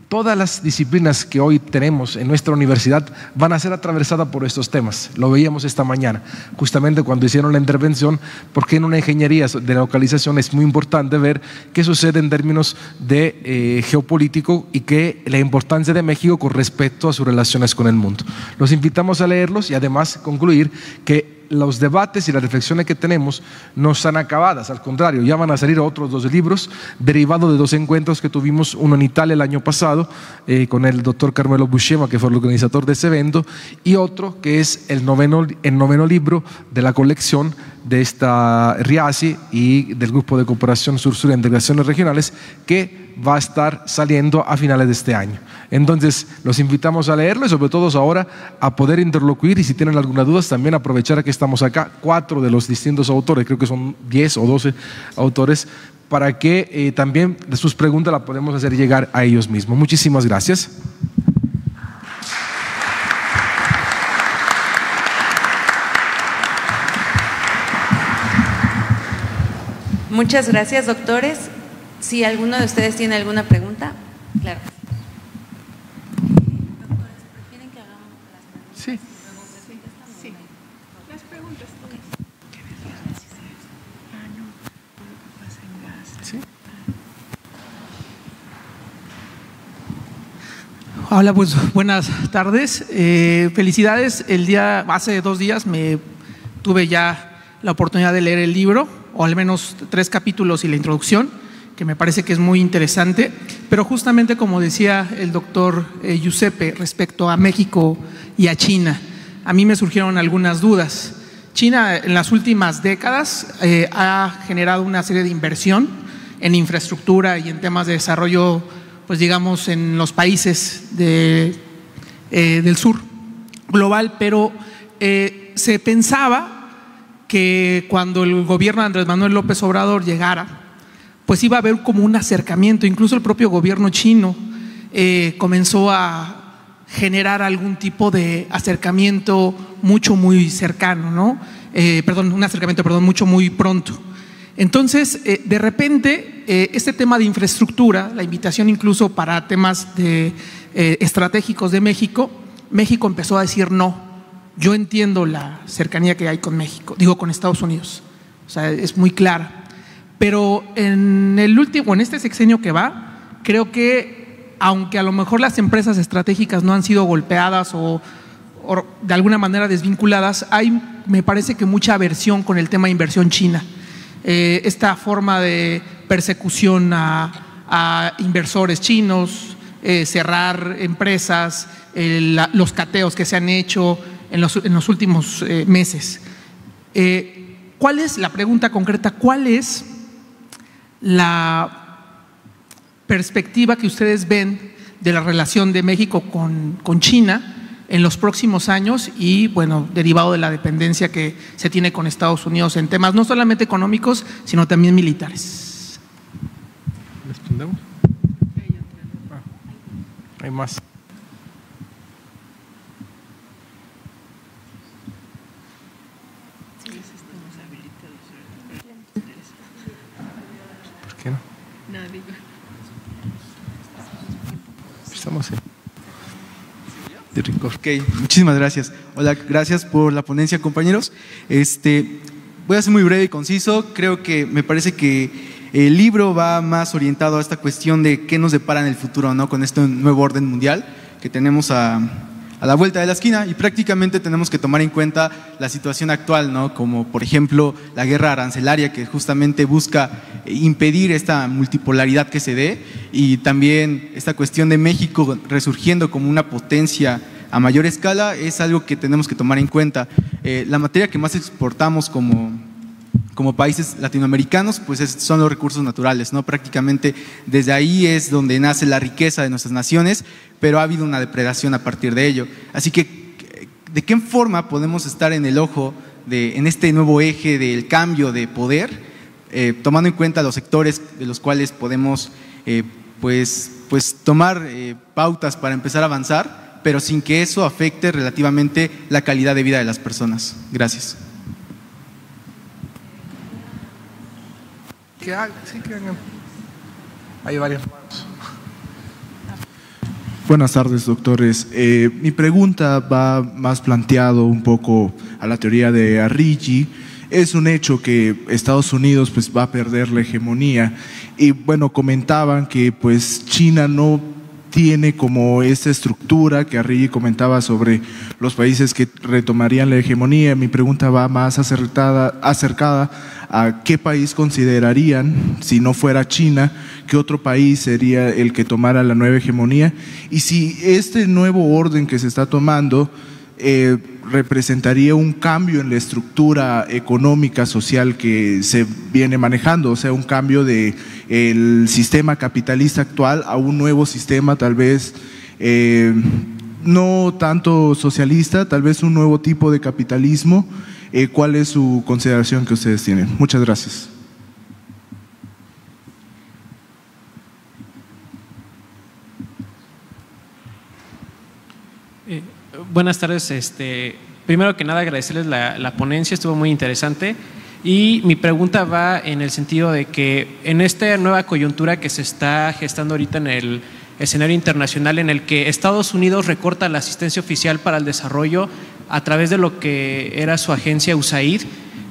todas las disciplinas que hoy tenemos en nuestra universidad van a ser atravesadas por estos temas. Lo veíamos esta mañana, justamente cuando hicieron la intervención, porque en una ingeniería de localización es muy importante ver qué sucede en términos de geopolítico y que la importancia de México con respecto a sus relaciones con el mundo. Los invitamos a leerlos y además concluir que los debates y las reflexiones que tenemos no están acabadas, al contrario, ya van a salir otros 2 libros derivados de 2 encuentros que tuvimos, uno en Italia el año pasado con el doctor Carmelo Buscema, que fue el organizador de ese evento, y otro que es el noveno libro de la colección de esta RIASI y del Grupo de Cooperación Sur-Sur e Integraciones Regionales, que va a estar saliendo a finales de este año. Entonces, los invitamos a leerlo y sobre todo ahora a poder interlocuir, y si tienen alguna duda también aprovechar que estamos acá, 4 de los distintos autores, creo que son 10 o 12 autores, para que también de sus preguntas las podemos hacer llegar a ellos mismos. Muchísimas gracias. Muchas gracias, doctores. Si alguno de ustedes tiene alguna pregunta, claro. Doctores, ¿prefieren que hagamos las preguntas y luego Hola, pues buenas tardes. Felicidades. Hace 2 días tuve ya la oportunidad de leer el libro, o al menos 3 capítulos y la introducción, que me parece que es muy interesante. Pero justamente como decía el doctor Giuseppe respecto a México y a China, a mí me surgieron algunas dudas. China en las últimas décadas ha generado una serie de inversión en infraestructura y en temas de desarrollo, pues digamos, en los países del sur global, pero se pensaba que cuando el gobierno de Andrés Manuel López Obrador llegara, pues iba a haber como un acercamiento. Incluso el propio gobierno chino comenzó a generar algún tipo de acercamiento muy cercano, ¿no? Un acercamiento, muy pronto. Entonces, de repente, este tema de infraestructura, la invitación incluso para temas estratégicos de México empezó a decir no. Yo entiendo la cercanía que hay con México, con Estados Unidos, o sea, es muy clara. Pero en este sexenio que va, creo que aunque a lo mejor las empresas estratégicas no han sido golpeadas o de alguna manera desvinculadas, hay, me parece que mucha aversión con el tema de inversión china. Esta forma de persecución a inversores chinos, cerrar empresas, los cateos que se han hecho en los últimos meses. ¿Cuál es la pregunta concreta? ¿Cuál es la perspectiva que ustedes ven de la relación de México con China en los próximos años y, bueno, derivado de la dependencia que se tiene con Estados Unidos en temas no solamente económicos, sino también militares? ¿Respondemos? Hay más. ¿Por qué no? No, digo. Estamos en... Ok, muchísimas gracias. Hola, gracias por la ponencia, compañeros. Voy a ser muy breve y conciso. Creo que me parece que el libro va más orientado a esta cuestión de qué nos depara en el futuro, ¿no? Con este nuevo orden mundial que tenemos a la vuelta de la esquina, y prácticamente tenemos que tomar en cuenta la situación actual, ¿no? Como por ejemplo la guerra arancelaria, que justamente busca impedir esta multipolaridad que se dé, y también esta cuestión de México resurgiendo como una potencia a mayor escala. Es algo que tenemos que tomar en cuenta. La materia que más exportamos como países latinoamericanos, pues son los recursos naturales, ¿no? Prácticamente desde ahí es donde nace la riqueza de nuestras naciones, pero ha habido una depredación a partir de ello. Así que, ¿de qué forma podemos estar en el ojo en este nuevo eje del cambio de poder, tomando en cuenta los sectores de los cuales podemos pues tomar pautas para empezar a avanzar, pero sin que eso afecte relativamente la calidad de vida de las personas? Gracias. Sí, que hagan. Hay varias manos. Buenas tardes, doctores. Mi pregunta va más planteado un poco a la teoría de Arrighi. Es un hecho que Estados Unidos pues va a perder la hegemonía, y bueno, comentaban que pues China no tiene como esta estructura que Arrighi comentaba sobre los países que retomarían la hegemonía. Mi pregunta va más acercada a qué país considerarían, si no fuera China, qué otro país sería el que tomara la nueva hegemonía, y si este nuevo orden que se está tomando representaría un cambio en la estructura económica, social que se viene manejando, o sea, un cambio del sistema capitalista actual a un nuevo sistema, tal vez no tanto socialista, tal vez un nuevo tipo de capitalismo. ¿Cuál es su consideración que ustedes tienen? Muchas gracias. Buenas tardes. Primero que nada, agradecerles la ponencia, estuvo muy interesante. Y mi pregunta va en el sentido de que en esta nueva coyuntura que se está gestando ahorita en el escenario internacional, en el que Estados Unidos recorta la asistencia oficial para el desarrollo a través de lo que era su agencia USAID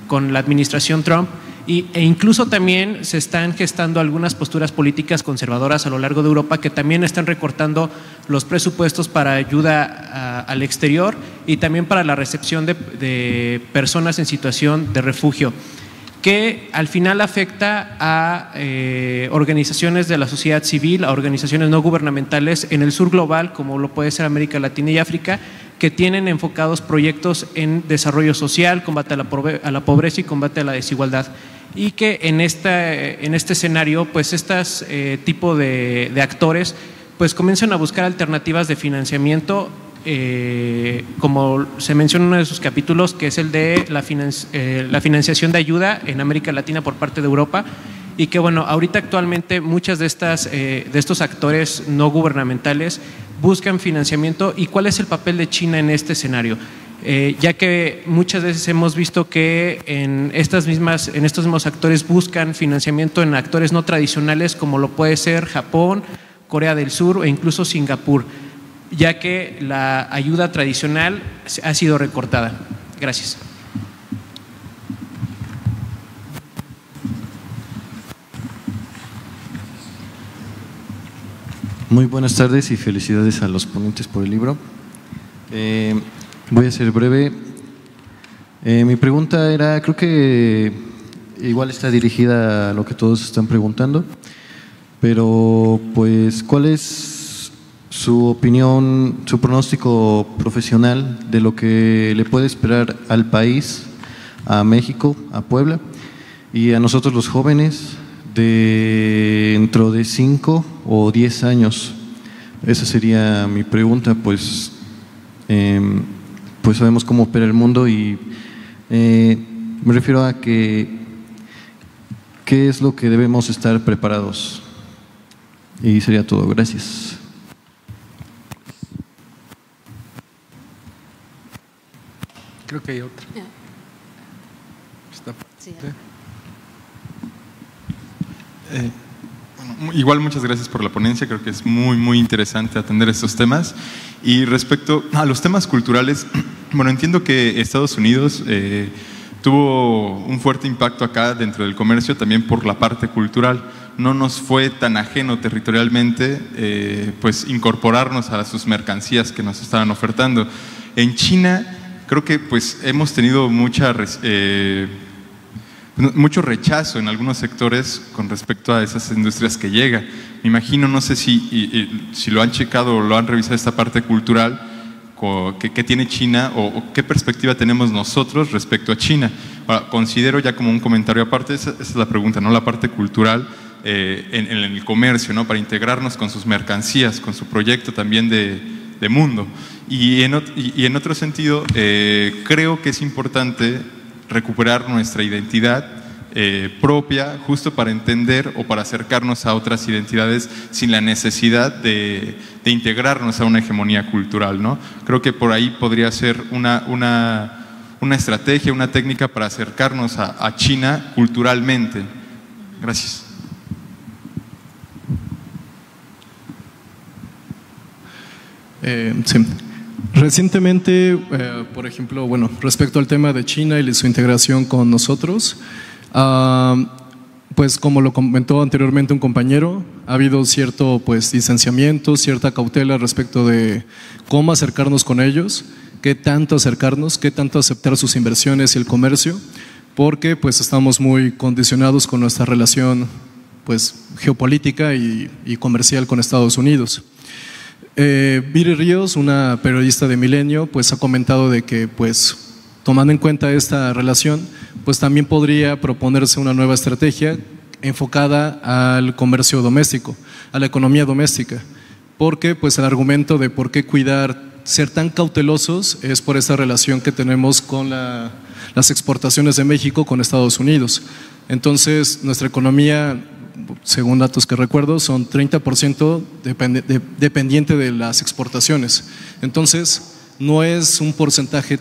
con la administración Trump, e incluso también se están gestando algunas posturas políticas conservadoras a lo largo de Europa que también están recortando los presupuestos para ayuda al exterior y también para la recepción de personas en situación de refugio, que al final afecta a organizaciones de la sociedad civil, a organizaciones no gubernamentales en el sur global, como lo puede ser América Latina y África, que tienen enfocados proyectos en desarrollo social, combate a la pobreza y combate a la desigualdad. Y que en este escenario, pues estos tipo de actores pues comienzan a buscar alternativas de financiamiento, como se menciona en uno de sus capítulos, que es el de la financiación de ayuda en América Latina por parte de Europa, y que bueno, ahorita actualmente muchas de estos actores no gubernamentales buscan financiamiento. ¿Y cuál es el papel de China en este escenario? Ya que muchas veces hemos visto que en estos mismos actores buscan financiamiento en actores no tradicionales, como lo puede ser Japón, Corea del Sur e incluso Singapur, ya que la ayuda tradicional ha sido recortada. Gracias. Muy buenas tardes y felicidades a los ponentes por el libro. Voy a ser breve. Mi pregunta era, creo que igual está dirigida a lo que todos están preguntando, pero pues, ¿cuál es su opinión, su pronóstico profesional de lo que le puede esperar al país, a México, a Puebla y a nosotros los jóvenes dentro de 5 o 10 años? Esa sería mi pregunta, pues sabemos cómo opera el mundo y me refiero a que qué es lo que debemos estar preparados. Y sería todo. Gracias. Creo que hay otra. Sí. Bueno, igual muchas gracias por la ponencia, creo que es muy interesante atender estos temas. Y respecto a los temas culturales, bueno, entiendo que Estados Unidos tuvo un fuerte impacto acá dentro del comercio también por la parte cultural. No nos fue tan ajeno territorialmente pues incorporarnos a sus mercancías que nos estaban ofertando. En China creo que pues hemos tenido mucho rechazo en algunos sectores con respecto a esas industrias que llegan. Me imagino, no sé si lo han checado o lo han revisado esta parte cultural que tiene China o qué perspectiva tenemos nosotros respecto a China. Ahora, considero ya como un comentario aparte, esa es la pregunta, ¿no? La parte cultural en el comercio, ¿no? Para integrarnos con sus mercancías, con su proyecto también de mundo. Y en otro sentido, creo que es importante recuperar nuestra identidad propia, justo para entender o para acercarnos a otras identidades sin la necesidad de integrarnos a una hegemonía cultural, ¿no? Creo que por ahí podría ser una estrategia, una técnica para acercarnos a China culturalmente. Gracias. Sí. Recientemente, por ejemplo, bueno, respecto al tema de China y su integración con nosotros, pues como lo comentó anteriormente un compañero, ha habido cierto pues distanciamiento, cierta cautela respecto de cómo acercarnos con ellos, qué tanto acercarnos, qué tanto aceptar sus inversiones y el comercio, porque pues estamos muy condicionados con nuestra relación pues geopolítica y comercial con Estados Unidos. Viri Ríos, una periodista de Milenio, pues ha comentado de que pues tomando en cuenta esta relación, pues también podría proponerse una nueva estrategia enfocada al comercio doméstico, a la economía doméstica, porque pues el argumento de por qué ser tan cautelosos es por esa relación que tenemos con las exportaciones de México con Estados Unidos. Entonces nuestra economía, según datos que recuerdo, son 30% dependiente de las exportaciones. Entonces, no es un porcentaje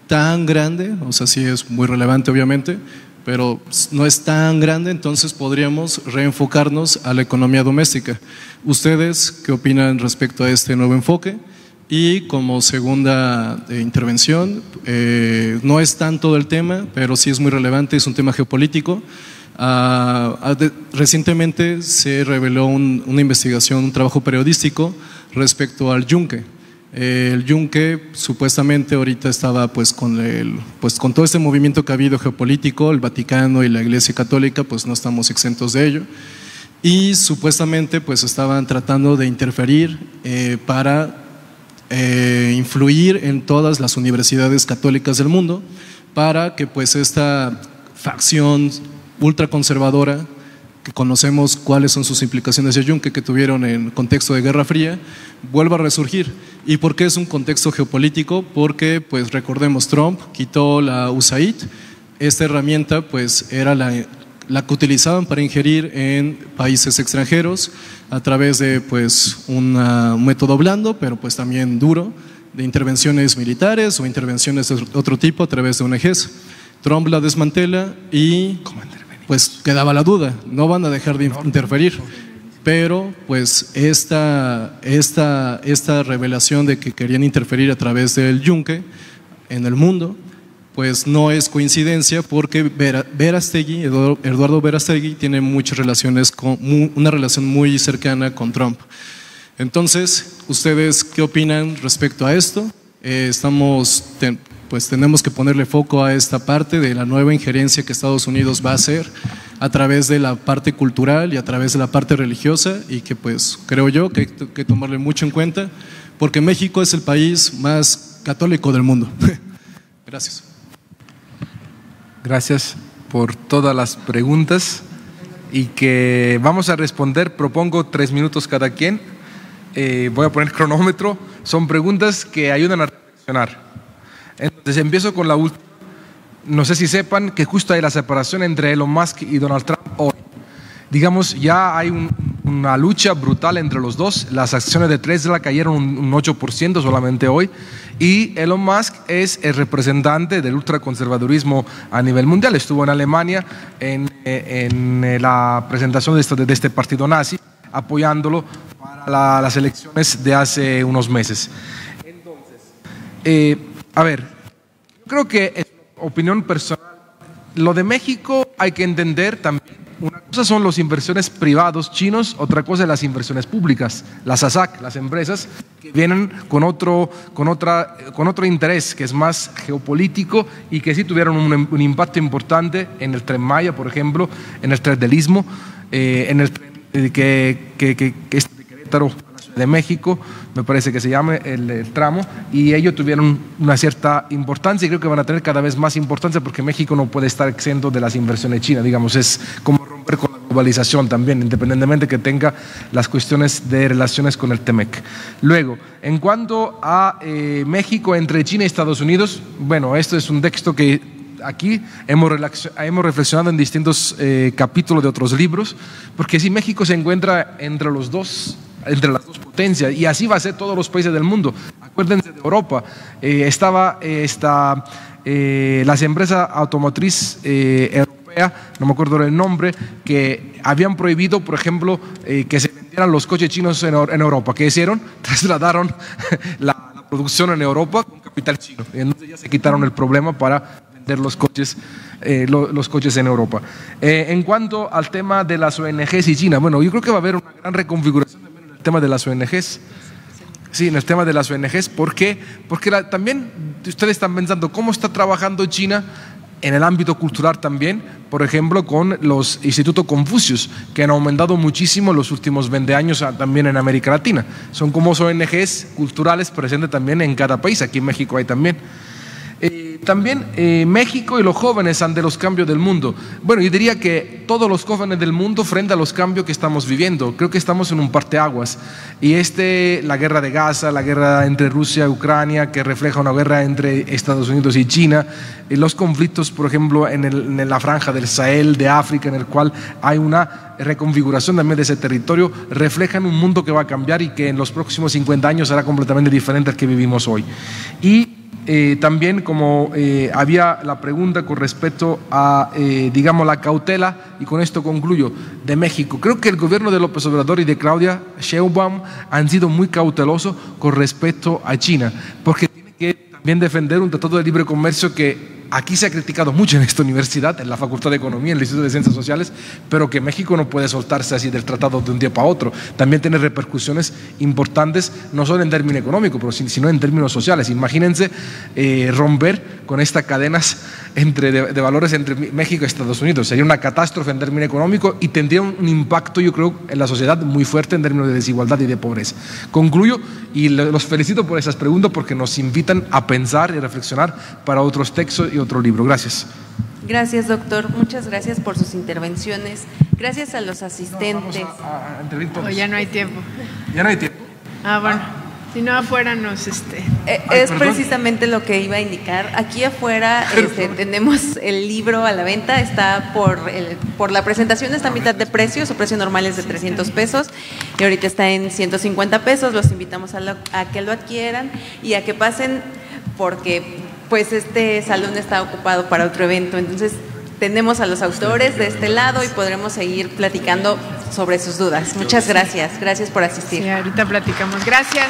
tan grande, o sea, sí es muy relevante obviamente, pero no es tan grande, entonces podríamos reenfocarnos a la economía doméstica. ¿Ustedes qué opinan respecto a este nuevo enfoque? Y como segunda intervención, no es tanto del tema, pero sí es muy relevante, es un tema geopolítico. Recientemente se reveló una investigación, un trabajo periodístico respecto al yunque. El yunque supuestamente ahorita estaba pues con todo este movimiento que ha habido geopolítico, el Vaticano y la Iglesia Católica, pues no estamos exentos de ello, y supuestamente pues estaban tratando de interferir para influir en todas las universidades católicas del mundo para que pues esta facción ultraconservadora, que conocemos cuáles son sus implicaciones de yunque que tuvieron en contexto de Guerra Fría, vuelva a resurgir. ¿Y por qué es un contexto geopolítico? Porque pues recordemos, Trump quitó la USAID. Esta herramienta pues era la que utilizaban para ingerir en países extranjeros a través de pues un método blando, pero pues también duro, de intervenciones militares o intervenciones de otro tipo a través de ONGs. Trump la desmantela y pues quedaba la duda, no van a dejar de interferir, pero pues esta revelación de que querían interferir a través del yunque en el mundo, pues no es coincidencia, porque Eduardo Verástegui tiene muchas relaciones, una relación muy cercana con Trump. Entonces, ¿ustedes qué opinan respecto a esto? Pues tenemos que ponerle foco a esta parte de la nueva injerencia que Estados Unidos va a hacer a través de la parte cultural y a través de la parte religiosa, y que pues creo yo que hay que tomarle mucho en cuenta, porque México es el país más católico del mundo. Gracias. Gracias por todas las preguntas y que vamos a responder. Propongo 3 minutos cada quien. Voy a poner cronómetro. Son preguntas que ayudan a reflexionar. Entonces empiezo con la última. No sé si sepan que justo hay la separación entre Elon Musk y Donald Trump hoy. Digamos, ya hay una lucha brutal entre los dos. Las acciones de Tesla cayeron un 8% solamente hoy. Y Elon Musk es el representante del ultraconservadurismo a nivel mundial. Estuvo en Alemania en la presentación de este partido nazi, apoyándolo para las elecciones de hace unos meses. Entonces, a ver, yo creo que es una opinión personal. Lo de México hay que entender también. Una cosa son las inversiones privados chinos, otra cosa es las inversiones públicas, las ASAC, las empresas que vienen con otro interés que es más geopolítico y que sí tuvieron un impacto importante en el Tren Maya, por ejemplo, en el Tren del Istmo, en el tren que es de Querétaro a la Ciudad de México, me parece que se llama el tramo, y ellos tuvieron una cierta importancia y creo que van a tener cada vez más importancia porque México no puede estar exento de las inversiones chinas, digamos, es como romper con la globalización también, independientemente que tenga las cuestiones de relaciones con el TEMEC. Luego, en cuanto a México entre China y Estados Unidos, bueno, esto es un texto que aquí hemos reflexionado en distintos capítulos de otros libros, porque si México se encuentra entre las dos potencias, y así va a ser todos los países del mundo. Acuérdense de Europa, las empresas automotriz europea, no me acuerdo el nombre, que habían prohibido, por ejemplo, que se vendieran los coches chinos en Europa. ¿Qué hicieron? Trasladaron la producción en Europa con capital chino, y entonces ya se quitaron el problema para vender los coches en Europa. En cuanto al tema de las ONGs y China, bueno, yo creo que va a haber una gran reconfiguración también en el tema de las ONGs. Sí, en el tema de las ONGs. ¿Por qué? Porque también ustedes están pensando cómo está trabajando China en el ámbito cultural también, por ejemplo, con los Institutos Confucius, que han aumentado muchísimo en los últimos 20 años también en América Latina. Son como ONGs culturales presentes también en cada país, aquí en México hay también. También México y los jóvenes ante los cambios del mundo. Bueno, yo diría que todos los jóvenes del mundo frente a los cambios que estamos viviendo, creo que estamos en un parteaguas. Y la guerra de Gaza, la guerra entre Rusia y Ucrania, que refleja una guerra entre Estados Unidos y China, y los conflictos, por ejemplo, en la franja del Sahel, de África, en el cual hay una reconfiguración también de ese territorio, reflejan un mundo que va a cambiar y que en los próximos 50 años será completamente diferente al que vivimos hoy. Y también, como había la pregunta con respecto a, digamos, la cautela, y con esto concluyo, de México. Creo que el gobierno de López Obrador y de Claudia Sheinbaum han sido muy cautelosos con respecto a China, porque tiene que también defender un tratado de libre comercio que aquí se ha criticado mucho en esta universidad, en la Facultad de Economía, en el Instituto de Ciencias Sociales, pero que México no puede soltarse así del tratado de un día para otro. También tiene repercusiones importantes, no solo en términos económicos, pero sino en términos sociales. Imagínense romper con estas cadenas de valores entre México y Estados Unidos. Sería una catástrofe en términos económicos y tendría un impacto, yo creo, en la sociedad muy fuerte en términos de desigualdad y de pobreza. Concluyo y los felicito por esas preguntas porque nos invitan a pensar y reflexionar para otros textos y otro libro. Gracias. Gracias, doctor. Muchas gracias por sus intervenciones. Gracias a los asistentes. No, ya no hay tiempo. Ya no hay tiempo. Bueno. Si no, afuera nos... es precisamente lo que iba a indicar. Aquí afuera tenemos el libro a la venta, está por la presentación, está a mitad de precio, su precio normal es de 300 pesos y ahorita está en 150 pesos. Los invitamos a que lo adquieran y a que pasen porque pues este salón está ocupado para otro evento. Entonces tenemos a los autores de este lado y podremos seguir platicando sobre sus dudas. Muchas gracias. Gracias por asistir. Sí, ahorita platicamos. Gracias.